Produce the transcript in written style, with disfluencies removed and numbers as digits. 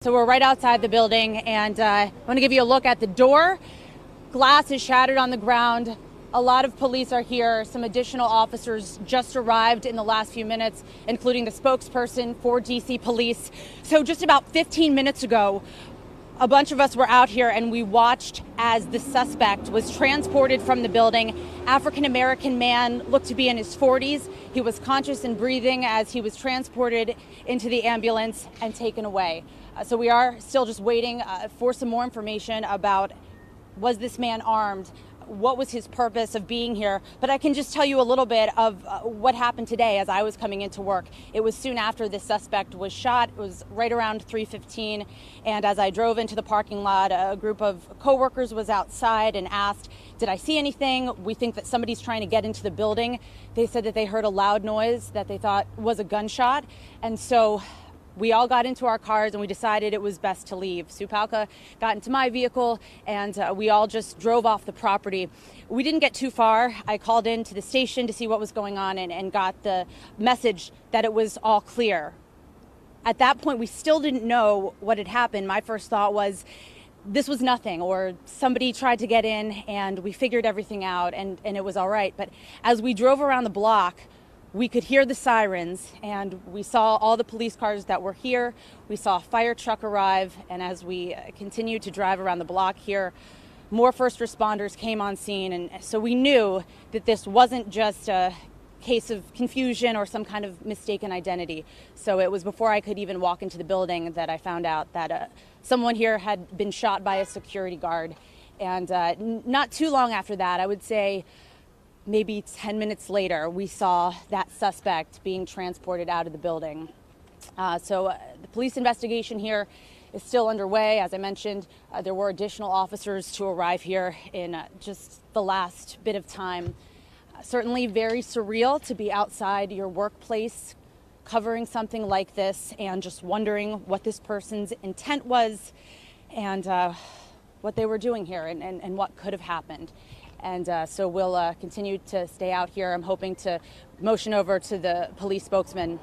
So we're right outside the building, and I want to give you a look at the door. Glass is shattered on the ground. A lot of police are here. Some additional officers just arrived in the last few minutes, including the spokesperson for DC Police. So just about 15 minutes ago, a bunch of us were out here and we watched as the suspect was transported from the building. African-American man, looked to be in his 40s. He was conscious and breathing as he was transported into the ambulance and taken away. So we are still just waiting for some more information about, was this man armed? What was his purpose of being here? But I can just tell you a little bit of what happened today as I was coming into work. It was soon after this suspect was shot. It was right around 3:15. And as I drove into the parking lot, a group of coworkers was outside and asked, did I see anything? We think that somebody's trying to get into the building. They said that they heard a loud noise that they thought was a gunshot. And so we all got into our cars and we decided it was best to leave. Sue Palka got into my vehicle and we all just drove off the property. We didn't get too far. I called into the station to see what was going on and got the message that it was all clear. At that point, we still didn't know what had happened. My first thought was this was nothing, or somebody tried to get in and we figured everything out and it was all right. But as we drove around the block, we could hear the sirens and we saw all the police cars that were here. We saw a fire truck arrive, and as we continued to drive around the block here, more first responders came on scene. And so we knew that this wasn't just a case of confusion or some kind of mistaken identity. So it was before I could even walk into the building that I found out that someone here had been shot by a security guard. And not too long after that, I would say maybe 10 minutes later, we saw that suspect being transported out of the building. So the police investigation here is still underway. As I mentioned, there were additional officers to arrive here in just the last bit of time. Certainly very surreal to be outside your workplace covering something like this and just wondering what this person's intent was and what they were doing here and what could have happened. And so we'll continue to stay out here. I'm hoping to motion over to the police spokesman